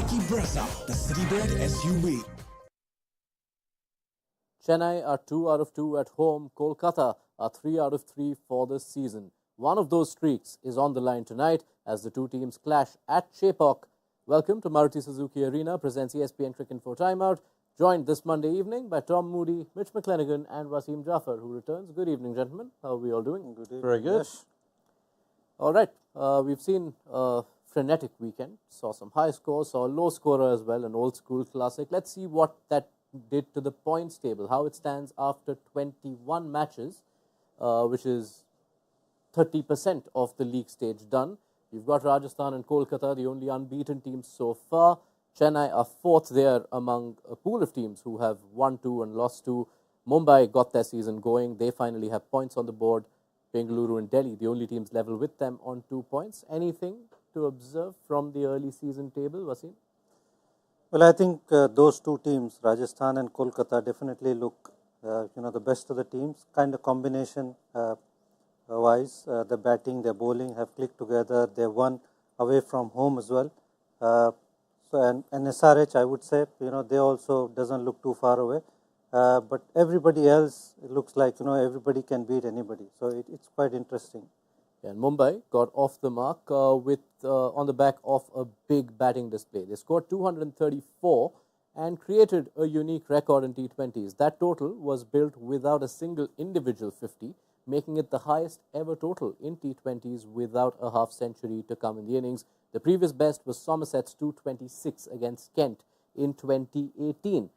Lucky Brezza, the Citybird SUV. Chennai are 2 out of 2 at home. Kolkata are 3 out of 3 for this season. One of those streaks is on the line tonight as the two teams clash at Chepauk. Welcome to Maruti Suzuki Arena, presents ESPN Cricket for Timeout. Joined this Monday evening by Tom Moody, Mitch McClenaghan and Wasim Jaffer, who returns. Good evening, gentlemen. How are we all doing? Good evening. Very good. Yes. All right. We've seen a frenetic weekend. Saw some high scores, saw a low scorer as well, an old school classic. Let's see what that did to the points table, how it stands after 21 matches, which is 30% of the league stage done. You've got Rajasthan and Kolkata, the only unbeaten teams so far. Chennai are fourth there among a pool of teams who have won 2 and lost 2. Mumbai got their season going. They finally have points on the board. Bengaluru and Delhi, the only teams level with them on 2 points. Anything to observe from the early season table, Wasim? Well, I think those two teams, Rajasthan and Kolkata, definitely look, the best of the teams. Kind of combination wise, the batting, the bowling have clicked together. They won away from home as well. And SRH, I would say, they also doesn't look too far away. But everybody else, it looks like, everybody can beat anybody. So it's quite interesting. And Mumbai got off the mark on the back of a big batting display. They scored 234 and created a unique record in T20s. That total was built without a single individual 50, making it the highest ever total in T20s without a half century to come in the innings. The previous best was Somerset's 226 against Kent in 2018.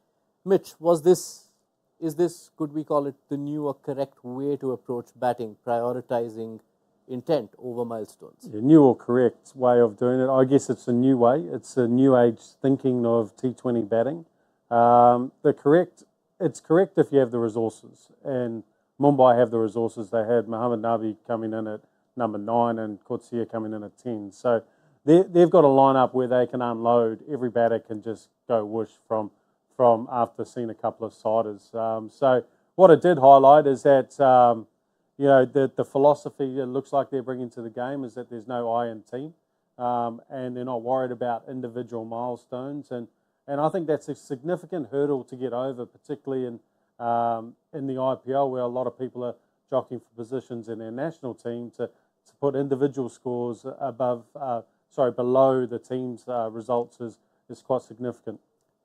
Mitch, could we call it the new or correct way to approach batting, prioritizing intent over milestones? A new or correct way of doing it. I guess it's a new way. It's a new age thinking of T20 batting. It's correct if you have the resources. And Mumbai have the resources. They had Mohammad Nabi coming in at number 9 and Coetzee coming in at 10. So they've got a lineup where they can unload. Every batter can just go whoosh from after seeing a couple of siders. So what it did highlight is that the philosophy it looks like they're bringing to the game is that there's no I in team, and they're not worried about individual milestones. And I think that's a significant hurdle to get over, particularly in the IPL, where a lot of people are jockeying for positions in their national team to put individual scores below the team's results is quite significant.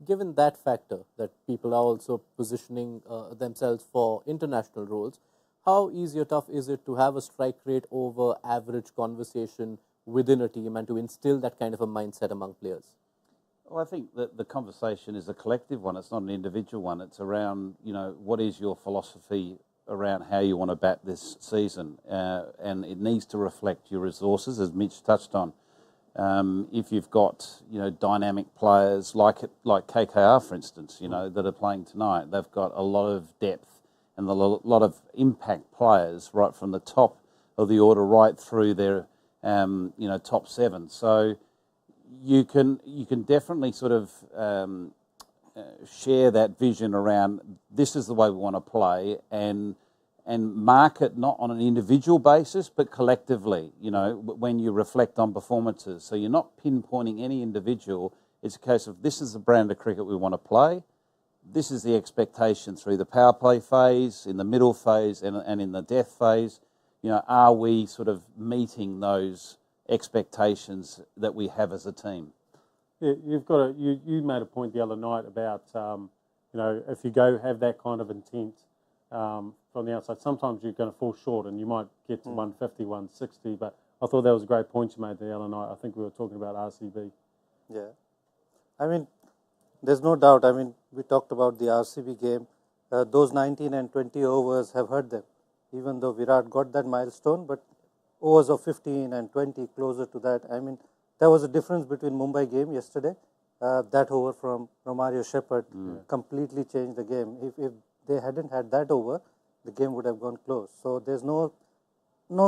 Given that factor, that people are also positioning themselves for international roles, how easy or tough is it to have a strike rate over average conversation within a team and to instill that kind of a mindset among players? Well, I think that the conversation is a collective one. It's not an individual one. It's around, what is your philosophy around how you want to bat this season? And it needs to reflect your resources, as Mitch touched on. If you've got, dynamic players like KKR, for instance, that are playing tonight, they've got a lot of depth and a lot of impact players right from the top of the order right through their, top 7. So you can definitely sort of share that vision around this is the way we want to play and market not on an individual basis, but collectively, when you reflect on performances. So you're not pinpointing any individual. It's a case of this is the brand of cricket we want to play. This is the expectation through the power play phase, in the middle phase, and in the death phase. Are we sort of meeting those expectations that we have as a team? Yeah, you made a point the other night about, if you go have that kind of intent, from the outside, sometimes you're going to fall short and you might get to 150, 160, but I thought that was a great point you made the other night. I think we were talking about RCB. Yeah. I mean, there's no doubt. I mean, we talked about the RCB game. Those 19 and 20 overs have hurt them, even though Virat got that milestone, but overs of 15 and 20 closer to that. I mean, there was a difference between Mumbai game yesterday. That over from Romario Shepherd completely changed the game. If they hadn't had that over, the game would have gone close. So there's no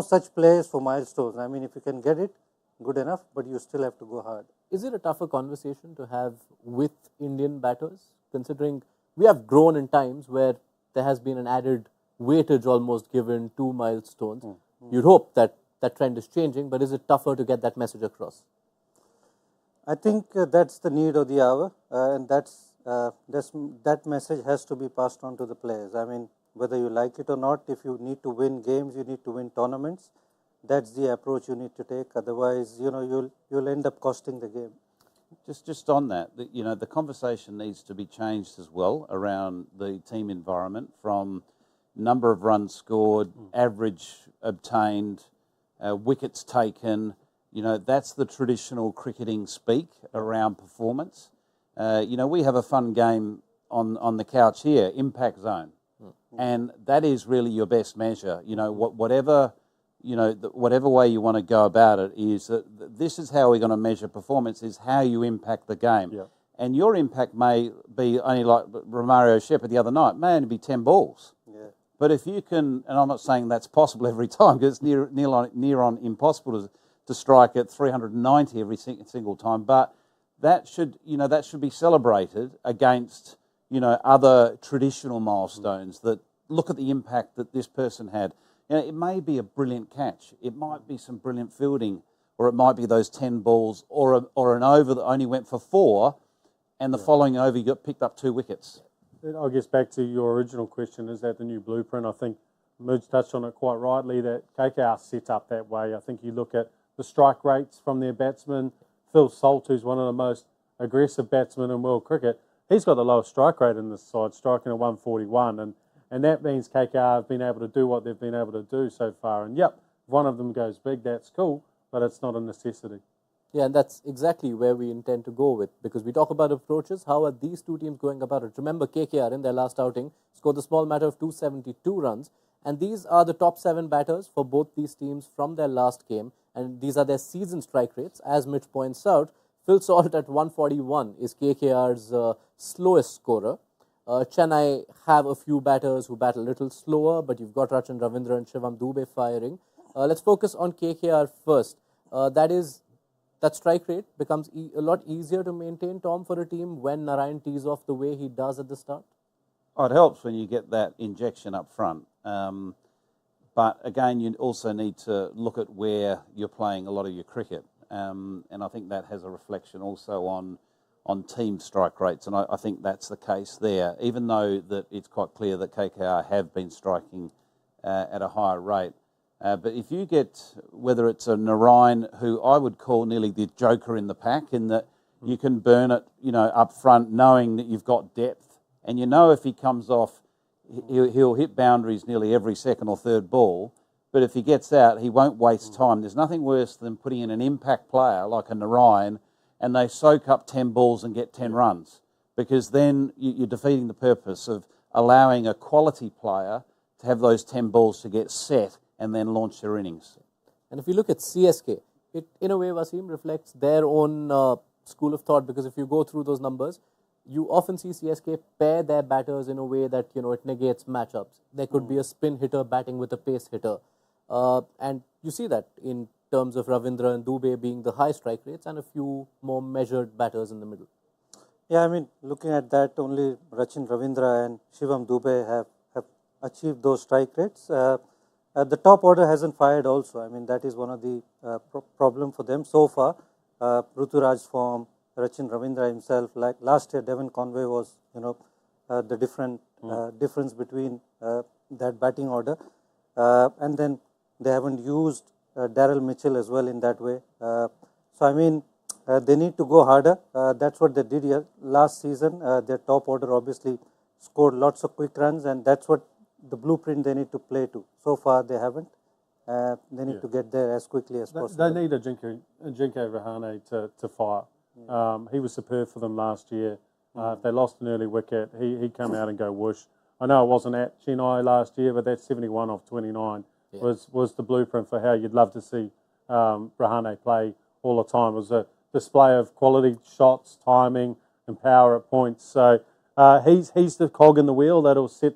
such place for milestones. I mean, if you can get it, good enough, but you still have to go hard. Is it a tougher conversation to have with Indian batters, considering we have grown in times where there has been an added weightage almost given to milestones? You'd hope that that trend is changing, but is it tougher to get that message across? I think that's the need of the hour, and that message has to be passed on to the players. I mean, whether you like it or not, if you need to win games, you need to win tournaments. That's the approach you need to take. Otherwise, you'll end up costing the game. Just on that, the conversation needs to be changed as well around the team environment from number of runs scored, average obtained, wickets taken. That's the traditional cricketing speak around performance. We have a fun game on the couch here, impact zone, and that is really your best measure. Whatever way you want to go about it is that this is how we're going to measure performance, is how you impact the game. Yeah. And your impact may be only like Romario Shepherd the other night, may only be 10 balls. Yeah. But if you can, and I'm not saying that's possible every time, because it's near on impossible to strike at 390 every single time, but that should be celebrated against, other traditional milestones that look at the impact that this person had. It may be a brilliant catch, it might be some brilliant fielding, or it might be those 10 balls, or an over that only went for 4, and the following over you got picked up 2 wickets. I guess back to your original question, is that the new blueprint? I think Moods touched on it quite rightly, that KKR set up that way. I think you look at the strike rates from their batsmen. Phil Salt, who's one of the most aggressive batsmen in world cricket, he's got the lowest strike rate in this side, striking at 141, and that means KKR have been able to do what they've been able to do so far. And yep, if one of them goes big, that's cool, but it's not a necessity. Yeah, and that's exactly where we intend to go with, because we talk about approaches. How are these two teams going about it? Remember, KKR in their last outing scored the small matter of 272 runs, and these are the top 7 batters for both these teams from their last game, and these are their season strike rates. As Mitch points out, Phil Salt at 141 is KKR's slowest scorer. Chennai have a few batters who bat a little slower, but you've got Rachin Ravindra and Shivam Dube firing. Let's focus on KKR first. That strike rate becomes a lot easier to maintain, Tom, for a team when Narayan tees off the way he does at the start? Oh, it helps when you get that injection up front. But again, you also need to look at where you're playing a lot of your cricket. And I think that has a reflection also on team strike rates. And I think that's the case there, even though that it's quite clear that KKR have been striking at a higher rate. But if you get, whether it's a Narayan, who I would call nearly the joker in the pack, in that you can burn it, up front, knowing that you've got depth, and if he comes off, he'll hit boundaries nearly every second or third ball. But if he gets out, he won't waste time. There's nothing worse than putting in an impact player like a Narayan, and they soak up 10 balls and get 10 runs, because then you're defeating the purpose of allowing a quality player to have those 10 balls to get set and then launch their innings. And if you look at CSK, it in a way, Wasim, reflects their own school of thought, because if you go through those numbers, you often see CSK pair their batters in a way that, it negates matchups. There could be a spin hitter batting with a pace hitter. And you see that in terms of Ravindra and Dube being the high strike rates and a few more measured batters in the middle. Yeah, I mean, looking at that, only Rachin Ravindra and Shivam Dube have achieved those strike rates. The top order hasn't fired also. I mean, that is one of the problem for them so far. Ruturaj form, Rachin Ravindra himself, like last year, Devon Conway was, the difference between that batting order. And then they haven't used Daryl Mitchell as well in that way. So, I mean, they need to go harder. That's what they did here last season. Their top order obviously scored lots of quick runs, and that's what the blueprint they need to play to. So far, they haven't. They need to get there as quickly as possible. They need a Jinke Rahane to fire. He was superb for them last year. If they lost an early wicket, he'd come out and go whoosh. I know it wasn't at Chennai last year, but that 71 off 29 was the blueprint for how you'd love to see Rahane play all the time. It was a display of quality shots, timing, and power at points. So he's the cog in the wheel that'll set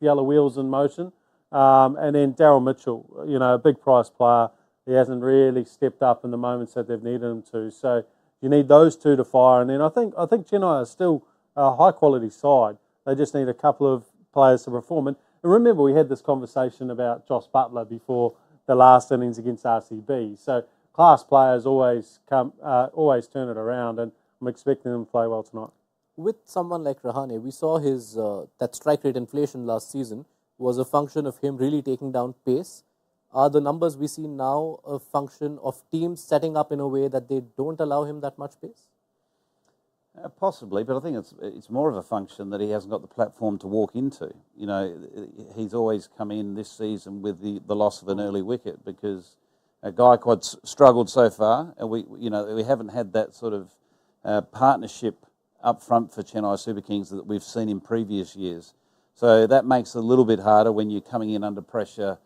the other wheels in motion. And then Daryl Mitchell, a big price player. He hasn't really stepped up in the moments that they've needed him to. So you need those two to fire. And then I think Chennai is still a high quality side. They just need a couple of players to perform. And remember, we had this conversation about Josh Butler before the last innings against RCB. So class players always turn it around, and I'm expecting them to play well tonight. With someone like Rahane, we saw his that strike rate inflation last season was a function of him really taking down pace. Are the numbers we see now a function of teams setting up in a way that they don't allow him that much pace? Possibly, but I think it's more of a function that he hasn't got the platform to walk into. You know, he's always come in this season with the loss of an early wicket because Gaikwad's struggled so far, and we haven't had that sort of partnership up front for Chennai Super Kings that we've seen in previous years. So that makes it a little bit harder when you're coming in under pressure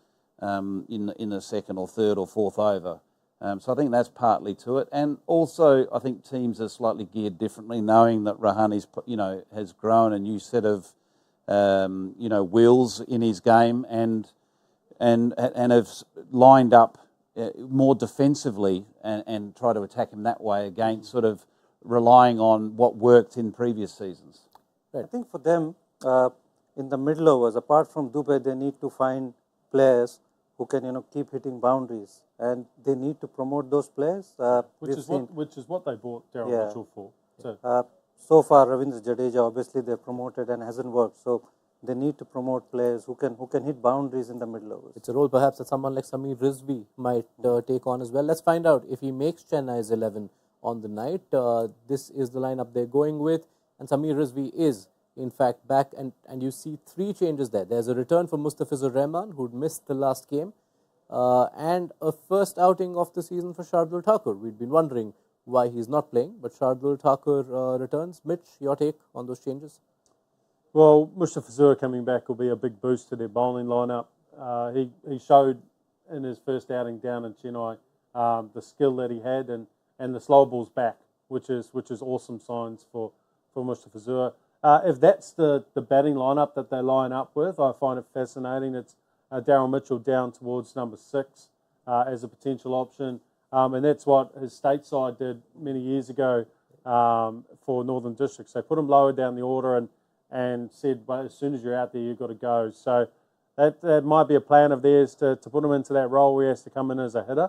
in the second or third or fourth over. So I think that's partly to it, and also I think teams are slightly geared differently, knowing that Rahane's has grown a new set of wheels in his game, and have lined up more defensively and try to attack him that way against sort of relying on what worked in previous seasons. I think for them, in the middle overs, apart from Dubey, they need to find players who can keep hitting boundaries, and they need to promote those players. Which is what they bought Daryl Mitchell for. So far, Ravindra Jadeja obviously they promoted and hasn't worked. So they need to promote players who can hit boundaries in the middle overs. It's a role perhaps that someone like Sameer Rizvi might take on as well. Let's find out if he makes Chennai's 11 on the night. This is the lineup they're going with, and Sameer Rizvi is in fact back, and you see three changes there. There's a return for Mustafizur Rahman, who'd missed the last game, and a first outing of the season for Shardul Thakur. We'd been wondering why he's not playing, but Shardul Thakur returns. Mitch, your take on those changes? Well, Mustafizur coming back will be a big boost to their bowling lineup. He showed in his first outing down in Chennai the skill that he had, and the slow ball's back, which is awesome signs for Mustafizur. If that's the batting lineup that they line up with, I find it fascinating. It's Daryl Mitchell down towards number 6 as a potential option, and that's what his stateside did many years ago for Northern Districts. They put him lower down the order and said, well, as soon as you're out there, you've got to go. So that might be a plan of theirs to put him into that role where he has to come in as a hitter,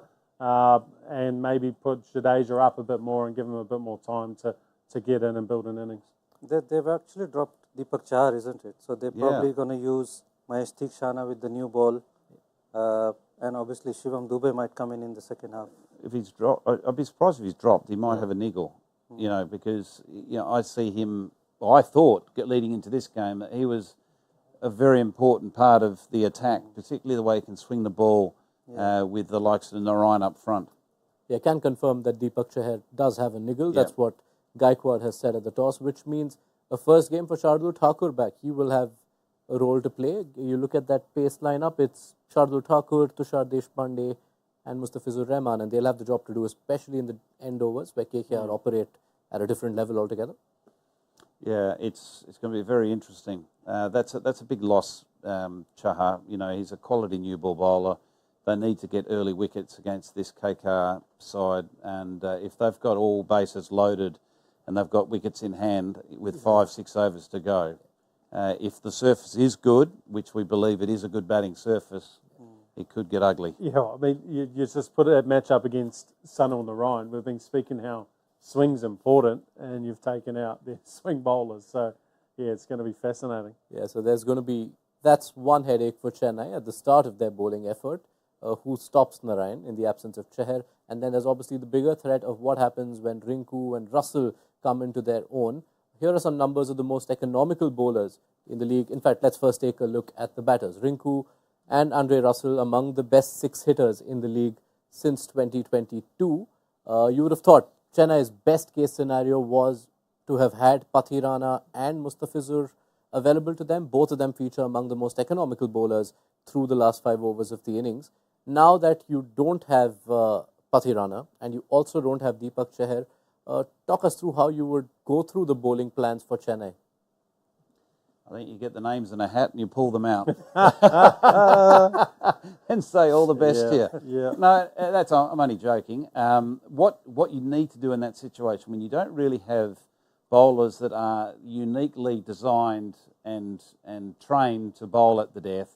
and maybe put Jadeja up a bit more and give him a bit more time to get in and build an innings. They've actually dropped Deepak Chahar, isn't it? So they're probably going to use Mahesh Theekshana with the new ball, and obviously Shivam Dubey might come in the second half. If he's dropped, I'd be surprised if he's dropped. He might have a niggle, because I see him. Well, I thought leading into this game that he was a very important part of the attack, particularly the way he can swing the ball with the likes of Narayan up front. Yeah, I can confirm that Deepak Chahar does have a niggle. That's what Gaikwad has said at the toss, which means a first game for Shardul Thakur back. He will have a role to play. You look at that pace lineup, it's Shardul Thakur, Tushar Deshpande and Mustafizur Rahman, and they'll have the job to do, especially in the end overs where KKR operate at a different level altogether. Yeah, it's going to be very interesting. That's a big loss, Chahar. He's a quality new ball bowler. They need to get early wickets against this KKR side, and if they've got all bases loaded and they've got wickets in hand with 5-6 overs to go, if the surface is good, which we believe it is a good batting surface, it could get ugly. Yeah, I mean, you just put that match up against Sunil Narayan. We've been speaking how swing's important, and you've taken out their swing bowlers. So, yeah, it's going to be fascinating. Yeah, so that's one headache for Chennai at the start of their bowling effort. Who stops Narayan in the absence of Chahar. And then there's obviously the bigger threat of what happens when Rinku and Russell come into their own. Here are some numbers of the most economical bowlers in the league. In fact, let's first take a look at the batters. Rinku and Andre Russell among the best 6 hitters in the league since 2022. You would have thought Chennai's best case scenario was to have had Pathirana and Mustafizur available to them. Both of them feature among the most economical bowlers through the last 5 overs of the innings. Now that you don't have Pathirana and you also don't have Deepak Chahar, talk us through how you would go through the bowling plans for Chennai. I think you get the names in a hat and you pull them out and say all the best here. Yeah. No, I'm only joking. What you need to do in that situation when you don't really have bowlers that are uniquely designed and trained to bowl at the death,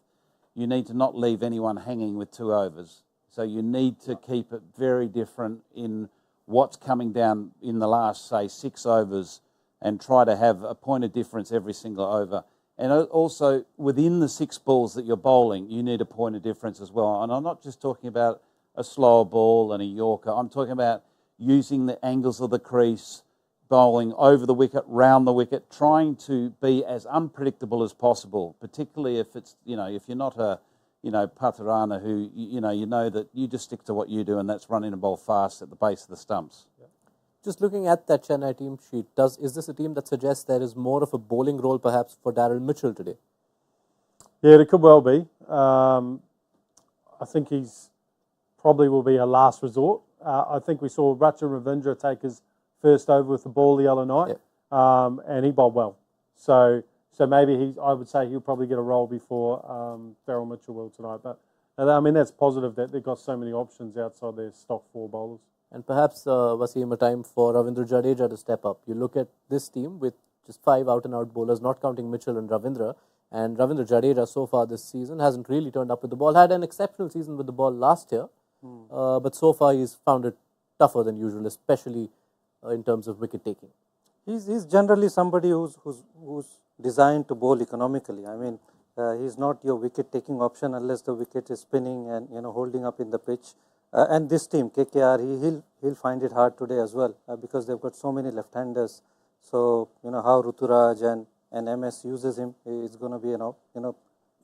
you need to not leave anyone hanging with 2 overs. So you need to keep it very different in what's coming down in the last, say, 6 overs, and try to have a point of difference every single over. And also, within the 6 balls that you're bowling, you need a point of difference as well. And I'm not just talking about a slower ball and a Yorker. I'm talking about using the angles of the crease, bowling over the wicket, round the wicket, trying to be as unpredictable as possible, particularly if it's, if you're not a, Pathurana who, you know that you just stick to what you do, and that's running a ball fast at the base of the stumps. Just looking at that Chennai team sheet, is this a team that suggests there is more of a bowling role perhaps for Daryl Mitchell today? Yeah, it could well be. I think he's probably will be a last resort. I think we saw Ravindra take his first over with the ball the other night, and he bowled well. So maybe I would say he'll probably get a role before Daryl Mitchell will tonight. But I mean, that's positive that they've got so many options outside their stock 4 bowlers. And perhaps, Wasim, a time for Ravindra Jadeja to step up. You look at this team with just 5 out-and-out bowlers, not counting Mitchell and Ravindra. And Ravindra Jadeja so far this season hasn't really turned up with the ball. Had an exceptional season with the ball last year, but so far he's found it tougher than usual, especially in terms of wicket taking. He's generally somebody who's designed to bowl economically. I mean, he's not your wicket taking option unless the wicket is spinning and holding up in the pitch. And this team, KKR, he'll find it hard today as well because they've got so many left-handers. So how Ruturaj and MS uses him is going to be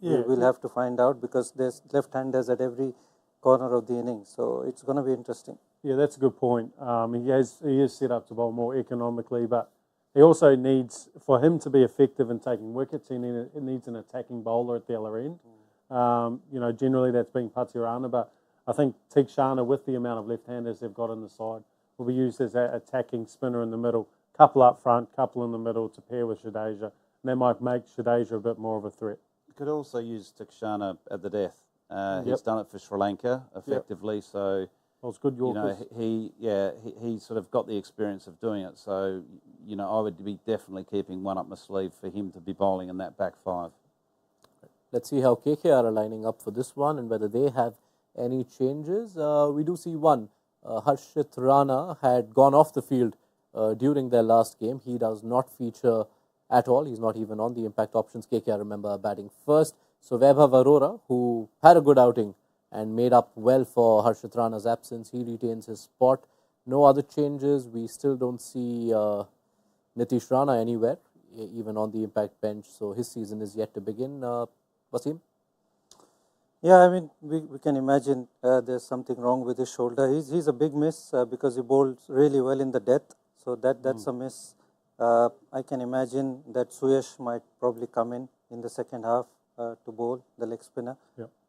we'll have to find out, because there's left-handers at every corner of the innings. So it's going to be interesting. Yeah, that's a good point. He is set up to bowl more economically, but he also needs, for him to be effective in taking wickets, he needs an attacking bowler at the other end. Generally that's been Pathurana, but I think Tikshana, with the amount of left-handers they've got on the side, will be used as an attacking spinner in the middle. Couple up front, couple in the middle to pair with Jadeja. And that might make Jadeja a bit more of a threat. You could also use Tikshana at the death. He's done it for Sri Lanka effectively, so Well, it's good Yorkers. he sort of got the experience of doing it. So, I would be definitely keeping one up my sleeve for him to be bowling in that back 5. Let's see how KKR are lining up for this one and whether they have any changes. We do see one. Harshit Rana had gone off the field during their last game. He does not feature at all. He's not even on the impact options. KKR, remember, batting first. So Vaibhav Arora, who had a good outing and made up well for Harshit Rana's absence, he retains his spot. No other changes. We still don't see Nitish Rana anywhere, even on the impact bench. So his season is yet to begin. Wasim? Yeah, I mean, we can imagine there's something wrong with his shoulder. He's a big miss because he bowled really well in the death. So that's a miss. I can imagine that Suyash might probably come in the second half to bowl, the leg spinner.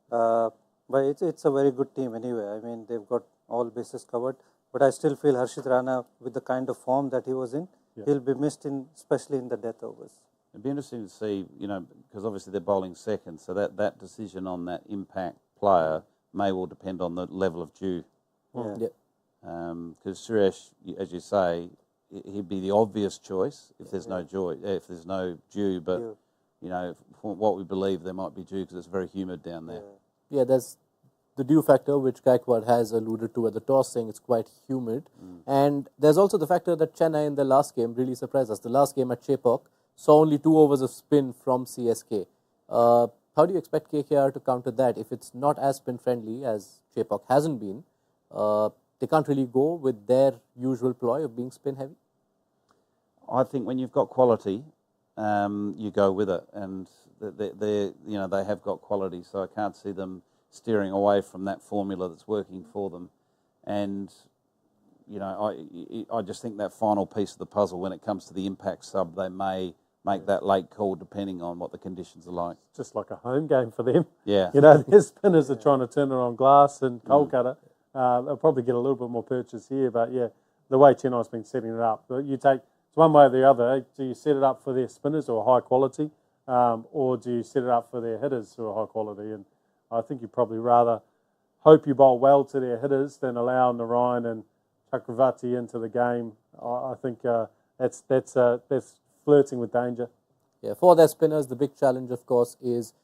But it's a very good team anyway. I mean, they've got all bases covered. But I still feel Harshit Rana, with the kind of form that he was in, he'll be missed, especially in the death overs. It'd be interesting to see, because obviously they're bowling second, so that decision on that impact player may well depend on the level of dew. Because Shreyas, as you say, he'd be the obvious choice if there's no dew. But from what we believe, there might be dew because it's very humid down there. Yeah, there's the dew factor, which Gaikwad has alluded to at the toss, saying it's quite humid. And there's also the factor that Chennai in the last game really surprised us. The last game at Chepauk saw only 2 overs of spin from CSK. How do you expect KKR to counter that? If it's not as spin-friendly as Chepauk hasn't been, they can't really go with their usual ploy of being spin-heavy? I think when you've got quality, you go with it. And they have got quality, so I can't see them steering away from that formula that's working for them. And I just think that final piece of the puzzle, when it comes to the impact sub, they may make that late call depending on what the conditions are like. Just like a home game for them. Yeah. Their spinners are trying to turn it on glass and Kolkata. They'll probably get a little bit more purchase here, but the way Chennai's been setting it up, it's one way or the other. Do you set it up for their spinners who are high quality, or do you set it up for their hitters who are high quality? And I think you'd probably rather hope you bowl well to their hitters than allow Narayan and Chakravarti into the game. I think that's flirting with danger. Yeah, for their spinners, the big challenge, of course, is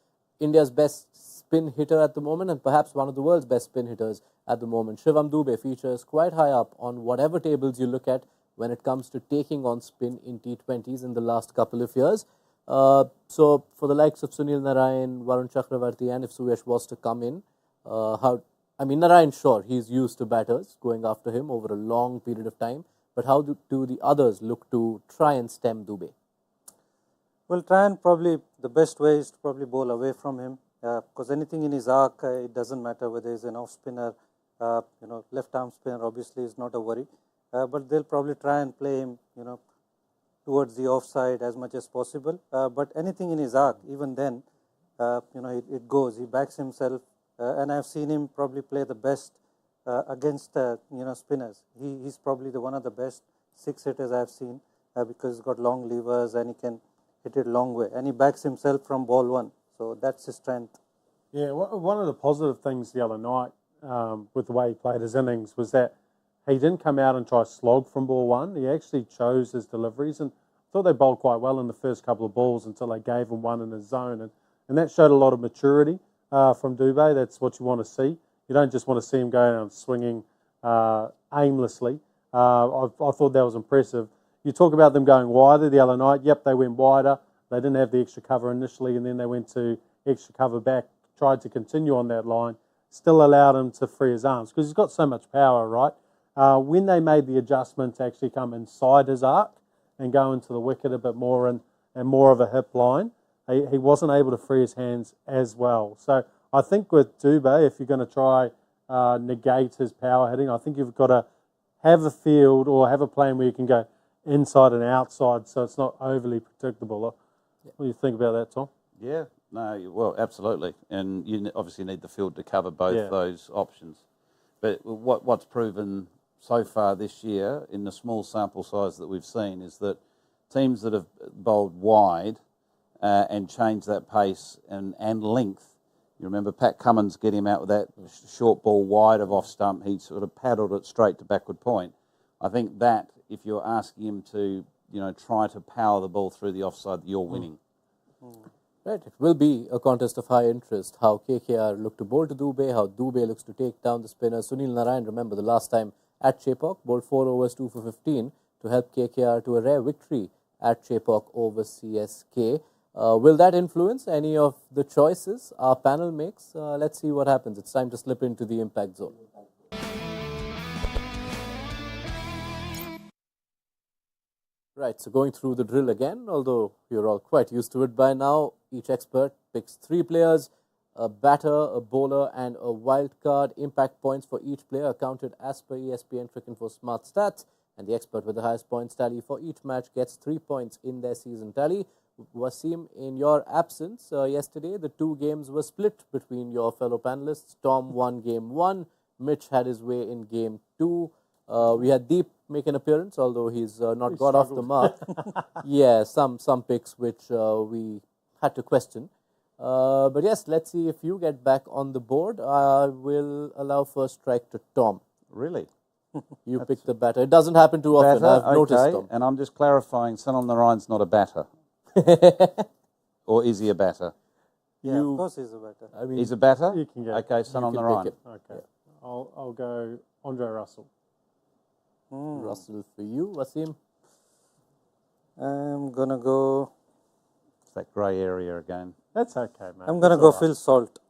India's best spin hitter at the moment and perhaps one of the world's best spin hitters at the moment. Shivam Dube features quite high up on whatever tables you look at when it comes to taking on spin in T20s in the last couple of years. So for the likes of Sunil Narayan, Varun Chakravarti, and if Suyash was to come in, Narayan, sure, he's used to batters going after him over a long period of time, but how do the others look to try and stem Dube? Well, try and probably the best way is to probably bowl away from him, because anything in his arc, it doesn't matter whether he's an off spinner, left arm spinner obviously is not a worry, but they'll probably try and play him, towards the offside as much as possible. But anything in his arc, even then, it goes. He backs himself, and I've seen him probably play the best against spinners. He's probably one of the best six hitters I've seen because he's got long levers and he can hit it long way, and he backs himself from ball one. So that's his strength. Yeah, one of the positive things the other night with the way he played his innings was that he didn't come out and try to slog from ball one. He actually chose his deliveries, and I thought they bowled quite well in the first couple of balls until they gave him one in his zone, and that showed a lot of maturity from Dube. That's what you want to see. You don't just want to see him go down swinging aimlessly. I thought that was impressive. You talk about them going wider the other night. Yep, they went wider. They didn't have the extra cover initially, and then they went to extra cover back, tried to continue on that line, still allowed him to free his arms because he's got so much power, right? When they made the adjustment to actually come inside his arc and go into the wicket a bit more and more of a hip line, he wasn't able to free his hands as well. So I think with Dube, if you're going to try negate his power hitting, I think you've got to have a field or have a plan where you can go inside and outside so it's not overly predictable. What do you think about that, Tom? Yeah, no, well, absolutely. And you obviously need the field to cover both those options. But what's proven so far this year in the small sample size that we've seen is that teams that have bowled wide and changed that pace and length, you remember Pat Cummins getting him out with that short ball wide of off stump, he sort of paddled it straight to backward point. I think that if you're asking him to, try to power the ball through the offside, you're winning. Right, it will be a contest of high interest, how KKR look to bowl to Dube, how Dube looks to take down the spinner. Sunil Narayan, remember the last time at Chepauk, bowled 4 overs, 2 for 15 to help KKR to a rare victory at Chepauk over CSK. Will that influence any of the choices our panel makes? Let's see what happens. It's time to slip into the impact zone. Right, so going through the drill again, although you're all quite used to it by now, each expert picks 3 players, a batter, a bowler and a wild card. Impact points for each player are counted as per ESPN Cricinfo Smart Stats, and the expert with the highest points tally for each match gets 3 points in their season tally. Wasim, in your absence yesterday, the 2 games were split between your fellow panelists. Tom won game 1, Mitch had his way in game 2. We had Deep make an appearance, although he's not got off the mark. Yeah, some picks which we had to question. But yes, let's see if you get back on the board. I will allow first strike to Tom. Really? You pick the batter. It doesn't happen too often, I've noticed, Tom. And I'm just clarifying, Sunil Narayan's not a batter. Or is he a batter? Yeah, of course he's a batter. I mean, He's a batter? You can go. Okay, Sunil Narayan. Okay, I'll go Andre Russell. Russell for you, Wasim. I'm going to go... It's that grey area again. That's okay, mate. I'm going to go Phil Salt.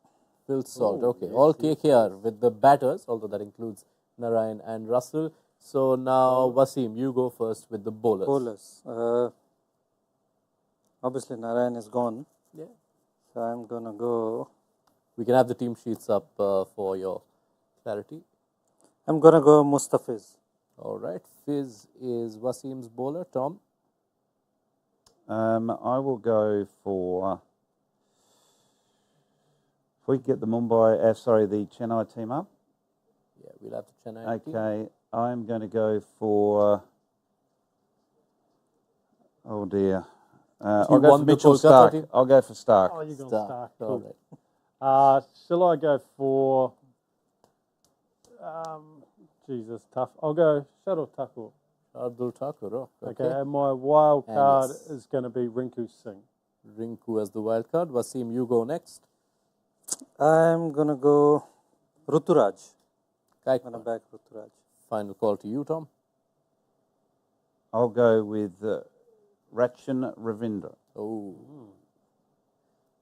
Phil Salt, okay. All KKR with the batters, although that includes Narayan and Russell. So now, Wasim, you go first with the bowlers. Bowlers. Obviously, Narayan is gone. Yeah. So I'm going to go... We can have the team sheets up for your clarity. I'm going to go Mustafiz. All right. Fizz is Wasim's bowler. Tom? I will go for... If we get the the Chennai team up. Yeah, we'll have the Chennai team. Okay, I'm going to go for... Oh, dear. I'll go for Mitchell Stark. Team? I'll go for Stark. Oh, you're going Stark. Stark. All Cool. right. Shall I go for... Jesus, tough. I'll go Shardul Thakur. Shardul Thakur. Okay, and my wild card yes. is going to be Rinku Singh. Rinku as the wild card. Wasim, you go next. I'm going to go Ruturaj. I'm going to Gaikwad. back Ruturaj. Final call to you, Tom. I'll go with Rachin Ravindra. Oh.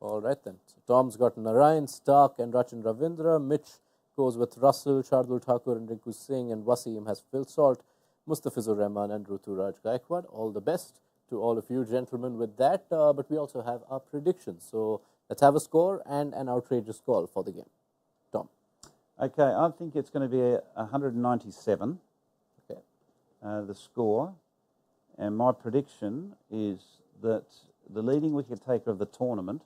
All right then. So Tom's got Narayan, Stark, and Rachin Ravindra. Mitch goes with Russell, Shardul Thakur, and Rinku Singh, and Wasim has Phil Salt, Mustafizur Rahman, and Ruturaj Gaikwad. All the best to all of you gentlemen with that. But we also have our predictions. So let's have a score and an outrageous call for the game. Tom. Okay, I think it's going to be 197, Okay. the score. And my prediction is that the leading wicket taker of the tournament,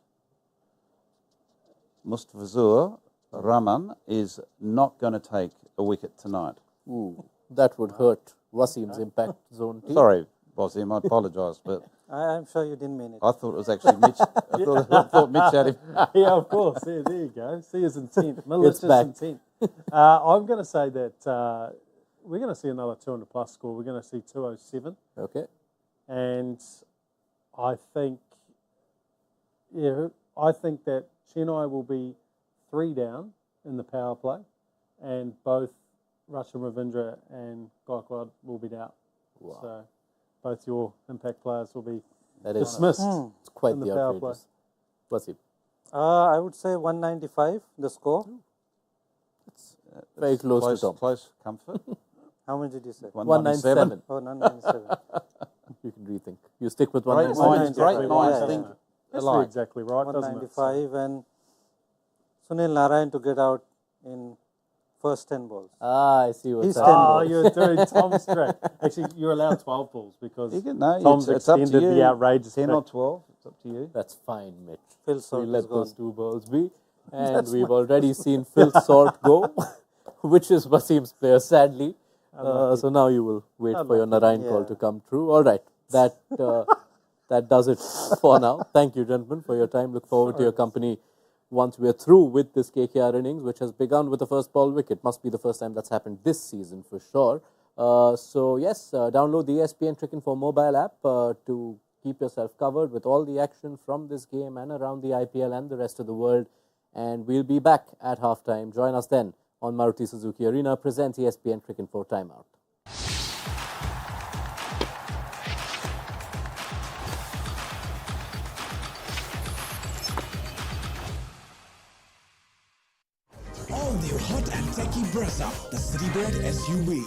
Mustafizur Rahman, is not going to take a wicket tonight. Ooh, that would hurt Wasim's impact zone team. Sorry, Wasim, I apologise, but I'm sure you didn't mean it. I thought it was actually Mitch. I thought Mitch had him. Yeah, of course. Yeah, there you go. See his intent. Malicious back. intent. I'm going to say that we're going to see another 200 plus score. We're going to see 207. Okay. And I think that Chennai will be 3 down in the power play, and both Rachin Ravindra and Gaikwad will be out. Wow. So both your impact players will be That is dismissed. It's quite in the the power play. outrageous. Wasim. I would say 195, the score. Very close to Tom. Close comfort. How much did you say? 197. Oh, 197. You can rethink. You stick with Great 197. minds, 195. think That's alike. exactly right, doesn't it? 195 and Sunil Narayan to get out in first 10 balls. Ah, I see what's He's happening. 10 Oh, balls. you're doing Tom's track. Actually, you're allowed 12 balls because You can, no, Tom's it's up to extended you. the outrageous 10 pick. or 12, it's up to you. That's fine, Mitch. Phil We Salt is let those gone. 2 balls be. And we've already seen Phil Salt go, which is Wasim's player, sadly. So now you will wait for your Narayan call to come true. All right. That does it for now. Thank you, gentlemen, for your time. Look forward to your company once we're through with this KKR innings, which has begun with the first ball wicket. Must be the first time that's happened this season for sure. So, yes, download the ESPN Cricinfo mobile app to keep yourself covered with all the action from this game and around the IPL and the rest of the world. And we'll be back at halftime. Join us then on Maruti Suzuki Arena. Presents ESPN Cricinfo Timeout. All new hot and techy Brezza, the Citybird SUV.